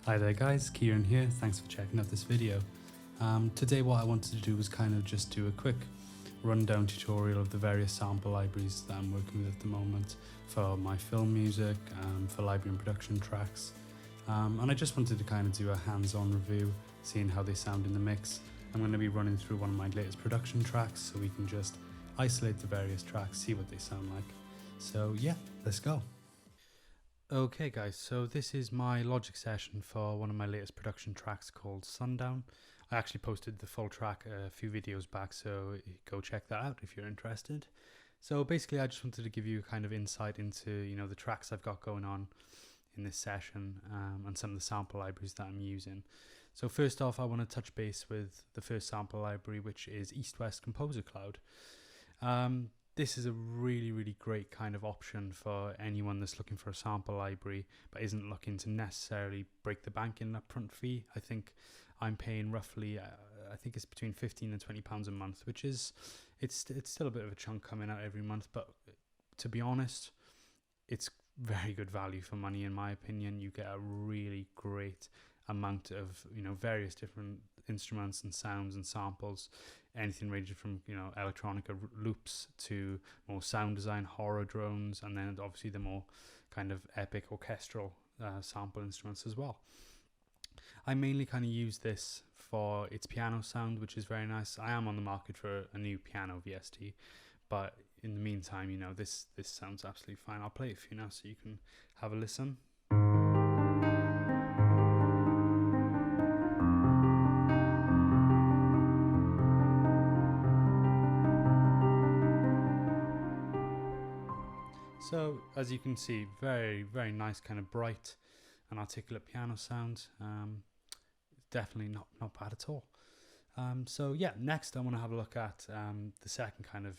Hi there guys, Kieran here, thanks for checking out this video. Today what I wanted to do was kind of just do a quick rundown tutorial of the various sample libraries that I'm working with at the moment for my film music, for library and production tracks. And I just wanted to kind of do a hands-on review, seeing how they sound in the mix. I'm going to be running through one of my latest production tracks so we can just isolate the various tracks, see what they sound like. So yeah, let's go. Okay guys, so this is my Logic session for one of my latest production tracks called Sundown. I actually posted the full track a few videos back, so go check that out if you're interested. So basically I just wanted to give you a kind of insight into, the tracks I've got going on in this session and some of the sample libraries that I'm using. So first off, I want to touch base with the first sample library, which is Eastwest Composer Cloud. This is a really great kind of option for anyone that's looking for a sample library but isn't looking to necessarily break the bank in an upfront fee. I think I'm paying roughly, I think it's between £15 and £20 a month, which is, it's still a bit of a chunk coming out every month, but to be honest, it's very good value for money in my opinion. You get a really great amount of various different instruments and sounds and samples, anything ranging from electronica loops to more sound design, horror drones, and then obviously the more kind of epic orchestral sample instruments as well. I mainly kind of use this for its piano sound, which is very nice. I am on the market for a new piano VST, but in the meantime, this sounds absolutely fine. I'll play it for you now so you can have a listen. So as you can see, very nice kind of bright and articulate piano sound. Definitely not bad at all. So yeah, next I want to have a look at the second kind of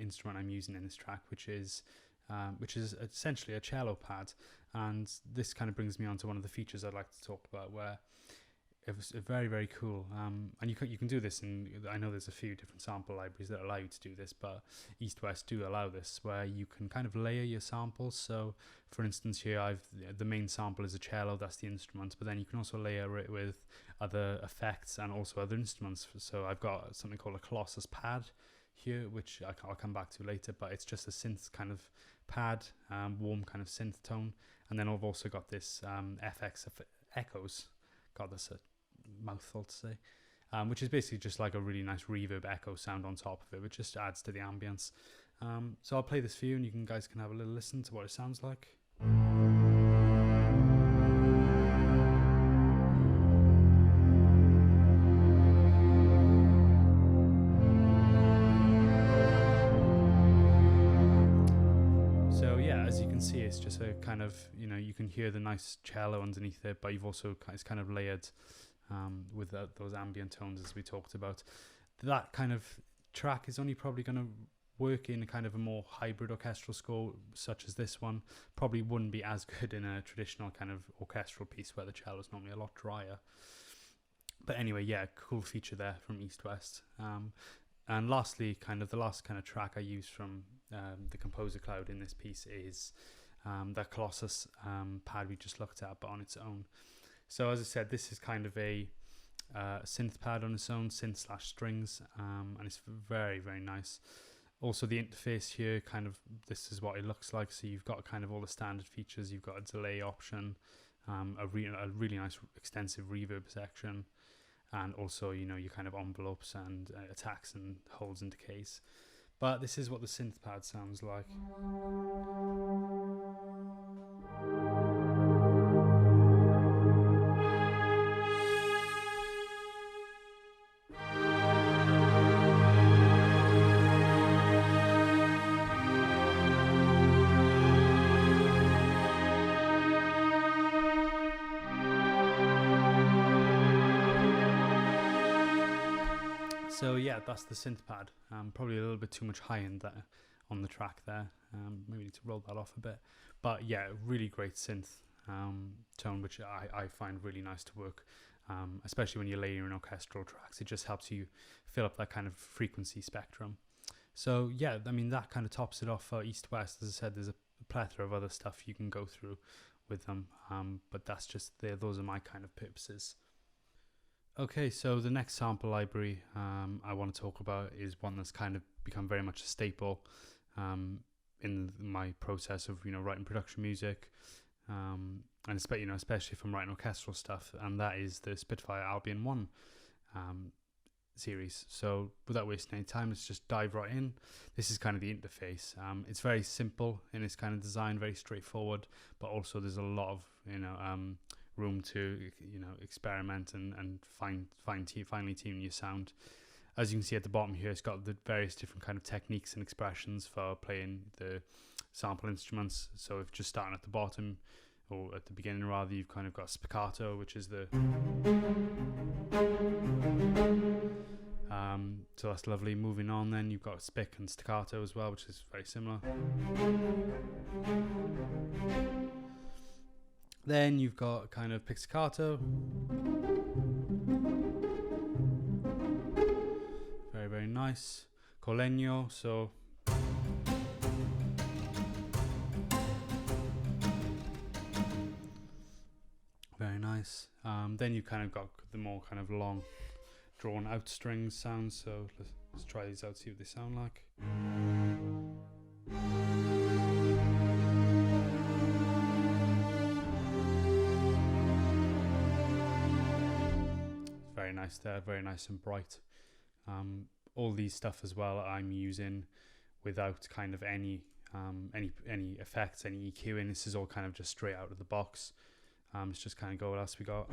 instrument I'm using in this track, which is essentially a cello pad. And this kind of brings me on to one of the features I'd like to talk about, where it was very cool, and you can do this, and I know there's a few different sample libraries that allow you to do this, but Eastwest do allow this, where you can kind of layer your samples. So for instance here, the main sample is a cello, that's the instrument, but then you can also layer it with other effects and also other instruments. So I've got something called a Colossus pad here, which I'll come back to later, but it's just a synth kind of pad, warm kind of synth tone. And then I've also got this FX echoes. God, that's a mouthful to say, which is basically just like a really nice reverb echo sound on top of it, which just adds to the ambience. So I'll play this for you, and you guys can have a little listen to what it sounds like. So yeah, as you can see, it's just a kind of, you can hear the nice cello underneath it, but it's kind of layered with those ambient tones as we talked about. That kind of track is only probably going to work in a kind of a more hybrid orchestral score such as this one. Probably wouldn't be as good in a traditional kind of orchestral piece where the cello is normally a lot drier. But anyway, yeah, cool feature there from Eastwest. And lastly, the last kind of track I use from the Composer Cloud in this piece is the Colossus pad we just looked at, but on its own. So as I said, this is kind of a synth pad on its own, synth/strings, and it's very nice. Also the interface here, this is what it looks like. So you've got kind of all the standard features. You've got a delay option, a really nice extensive reverb section, and also your kind of envelopes and attacks and holds and decays. But this is what the synth pad sounds like. So yeah, that's the synth pad. Probably a little bit too much high end there on the track there. Maybe need to roll that off a bit. But yeah, really great synth tone, which I find really nice to work, especially when you're layering orchestral tracks. It just helps you fill up that kind of frequency spectrum. So yeah, I mean, that kind of tops it off for East-West. As I said, there's a plethora of other stuff you can go through with them, but that's just those are my kind of purposes. Okay, so the next sample library I want to talk about is one that's kind of become very much a staple in my process of writing production music, and especially if I'm writing orchestral stuff, and that is the Spitfire Albion One series. So without wasting any time, let's just dive right in. This is kind of the interface. It's very simple in its kind of design, very straightforward, but also there's a lot of room to experiment and finely tune your sound. As you can see at the bottom here, it's got the various different kind of techniques and expressions for playing the sample instruments. So if just starting at the bottom, or at the beginning rather, you've kind of got spiccato, which is the so that's lovely. Moving on, then you've got spic and staccato as well, which is very similar. Then you've got kind of pizzicato, very, very nice. Colegno, so very nice. Then you kind of got the more kind of long drawn out strings sounds, so let's try these out, see what they sound like. Very nice there, very nice and bright. All these stuff as well I'm using without kind of any effects, any EQing. This is all kind of just straight out of the box. Let's just kind of go what else we got.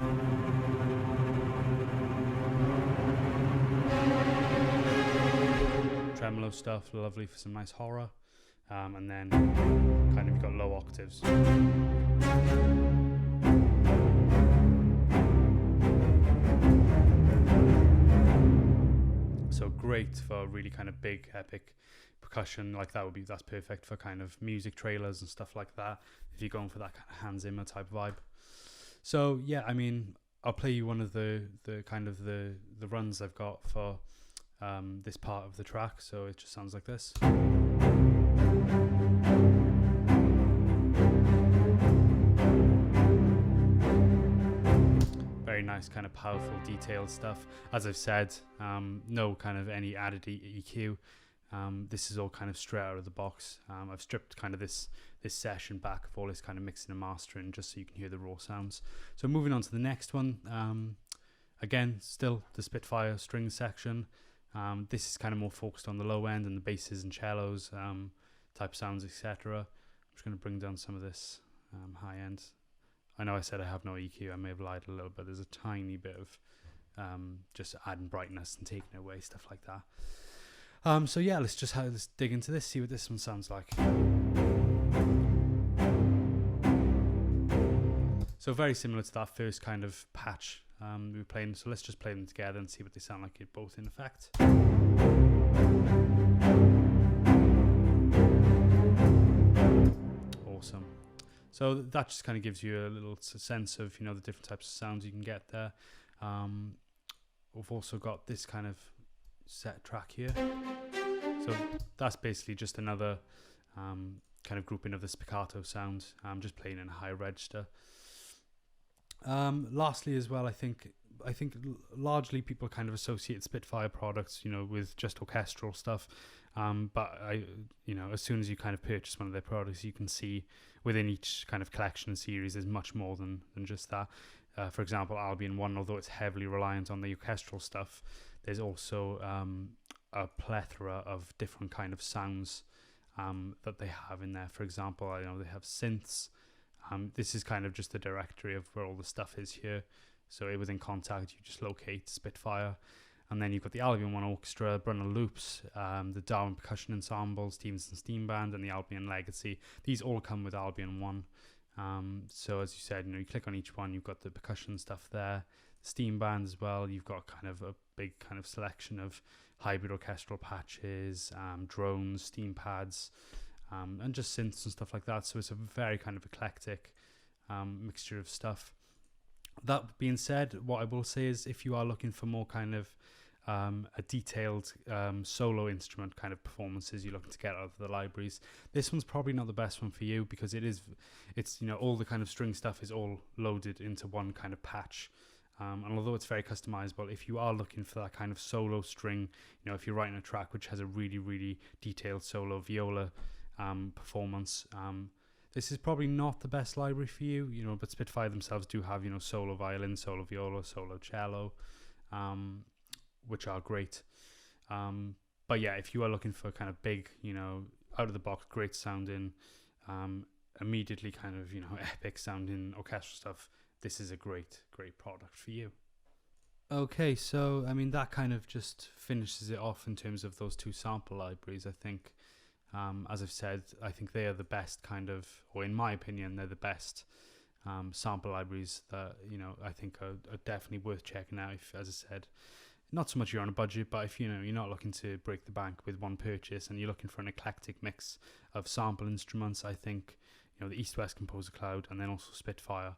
Tremolo stuff, lovely for some nice horror. And then kind of you've got low octaves. So great for really kind of big epic percussion, like that's perfect for kind of music trailers and stuff like that, if you're going for that kind of Hans Zimmer type vibe. So yeah, I mean, I'll play you one of the kind of the runs I've got for this part of the track. So it just sounds like this. Very nice, kind of powerful, detailed stuff. As I've said, no kind of any added EQ. This is all kind of straight out of the box. I've stripped kind of this session back of all this kind of mixing and mastering, just so you can hear the raw sounds. So moving on to the next one. Again, still the Spitfire string section. This is kind of more focused on the low end and the basses and cellos type sounds, etc. I'm just going to bring down some of this high end. I know I said I have no EQ. I may have lied a little bit. There's a tiny bit of just adding brightness and taking it away, stuff like that. So yeah, let's dig into this, see what this one sounds like. So very similar to that first kind of patch we were playing. So let's just play them together and see what they sound like both in effect. Awesome. So that just kind of gives you a little sense of the different types of sounds you can get there. We've also got this kind of set track here. So that's basically just another kind of grouping of the spiccato sound. I'm just playing in a high register. Lastly as well, I think largely people kind of associate Spitfire products, with just orchestral stuff. But as soon as you kind of purchase one of their products, you can see within each kind of collection series there's much more than just that. For example, Albion One, although it's heavily reliant on the orchestral stuff, there's also a plethora of different kind of sounds that they have in there. For example, they have synths. This is kind of just the directory of where all the stuff is here. So within Contact, you just locate Spitfire. And then you've got the Albion One Orchestra, Brunner Loops, the Darwin Percussion Ensemble, Stevenson Steam Band, and the Albion Legacy. These all come with Albion One. So as you said, you click on each one, you've got the percussion stuff there. Steam Band as well, you've got kind of a big kind of selection of hybrid orchestral patches, drones, steam pads, and just synths and stuff like that. So it's a very kind of eclectic mixture of stuff. That being said, what I will say is if you are looking for more kind of a detailed solo instrument kind of performances you're looking to get out of the libraries, this one's probably not the best one for you, because it's all the kind of string stuff is all loaded into one kind of patch. And although it's very customizable, if you are looking for that kind of solo string, if you're writing a track which has a really, really detailed solo viola performance, this is probably not the best library for you, but Spitfire themselves do have, solo violin, solo viola, solo cello, which are great. But yeah, if you are looking for kind of big, out of the box, great sounding, immediately kind of, epic sounding orchestral stuff, this is a great product for you. Okay, so I mean that kind of just finishes it off in terms of those two sample libraries. I think, as I've said, I think they are the best kind of, or in my opinion, they're the best sample libraries that I think are definitely worth checking out. If, as I said, not so much you're on a budget, but if you're not looking to break the bank with one purchase and you're looking for an eclectic mix of sample instruments, I think the Eastwest Composer Cloud and then also Spitfire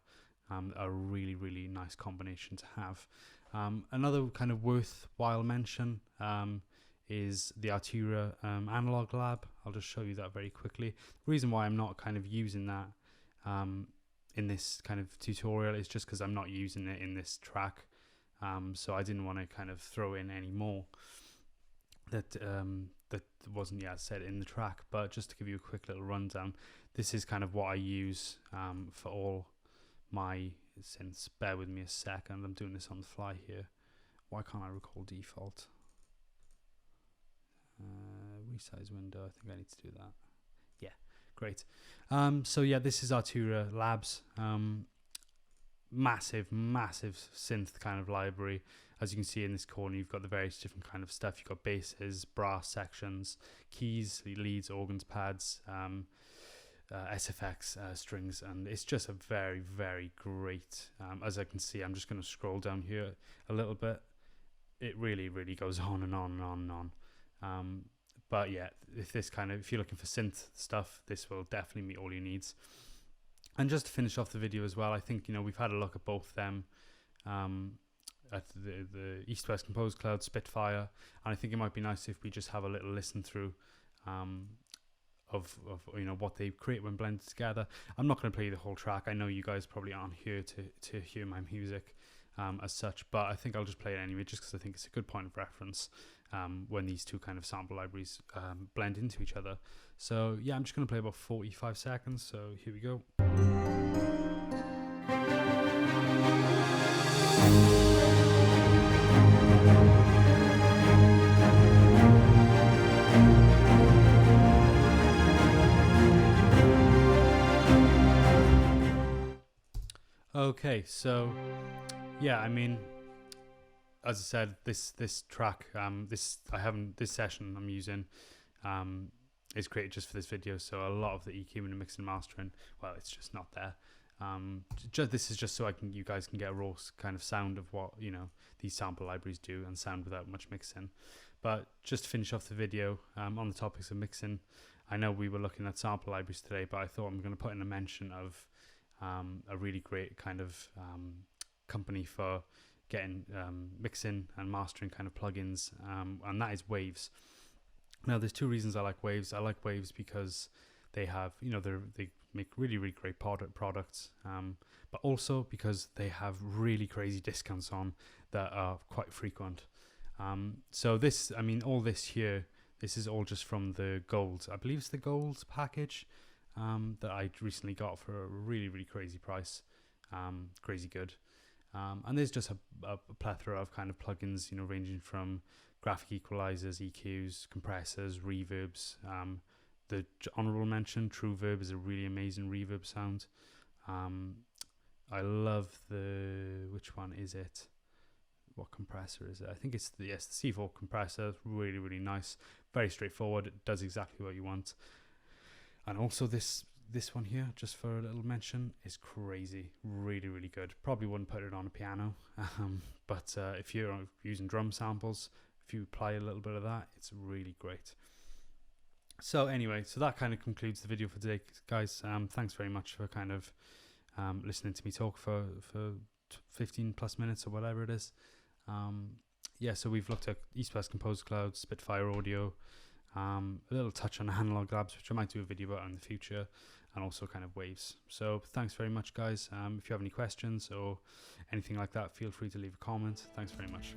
are a really, really nice combination to have. Another kind of worthwhile mention is the Arturia Analog Lab. I'll just show you that very quickly. The reason why I'm not kind of using that in this kind of tutorial is just because I'm not using it in this track. So I didn't want to kind of throw in any more that wasn't yet said in the track. But just to give you a quick little rundown, this is kind of what I use for all my synths. Bear with me a second, I'm doing this on the fly here. Why can't I recall default? Resize window, I think I need to do that. Yeah, great. So yeah, this is Arturia Labs. Massive synth kind of library. As you can see in this corner, you've got the various different kind of stuff. You've got basses, brass sections, keys, leads, organs, pads, SFX, strings, and it's just a very, very great, as I can see, I'm just going to scroll down here a little bit. It really, really goes on and on and on and on. But yeah, if you're looking for synth stuff, this will definitely meet all your needs. And just to finish off the video as well, I think, we've had a look at both them, at the East-West Composer Cloud, Spitfire, and I think it might be nice if we just have a little listen through of what they create when blended together. I'm not going to play the whole track. I know you guys probably aren't here to hear my music as such, but I think I'll just play it anyway, just because I think it's a good point of reference when these two kind of sample libraries blend into each other. So yeah, I'm just going to play about 45 seconds, so here we go. Okay, so yeah, I mean, as I said, this track, this session I'm using is created just for this video, so a lot of the EQ and the mixing and mastering, well, it's just not there. This is just so you guys can get a raw kind of sound of what these sample libraries do and sound without much mixing. But just to finish off the video on the topics of mixing, I know we were looking at sample libraries today, but I thought I'm going to put in a mention of a really great kind of company for getting mixing and mastering kind of plugins, and that is Waves. Now, there's two reasons I like Waves. I like Waves because they have, they make really, really great products, but also because they have really crazy discounts on that are quite frequent. So this, I mean, all this here, this is all just from the gold. I believe it's the gold package that I recently got for a really, really crazy price, crazy good. And there's just a plethora of kind of plugins, ranging from graphic equalizers, EQs, compressors, reverbs. The honorable mention, True Verb, is a really amazing reverb sound. I love which one is it? What compressor is it? I think it's the C4 compressor. Really, really nice. Very straightforward. It does exactly what you want. And also this one here, just for a little mention, is crazy. Really, really good. Probably wouldn't put it on a piano, but if you're using drum samples, if you apply a little bit of that, it's really great. So anyway, so that kind of concludes the video for today, guys. Thanks very much for kind of listening to me talk for 15 plus minutes or whatever it is. yeah, so we've looked at Eastwest Composer Cloud, Spitfire Audio, a little touch on Analog Labs, which I might do a video about in the future, and also kind of waves. So thanks very much, guys. If you have any questions or anything like that, feel free to leave a comment. Thanks very much.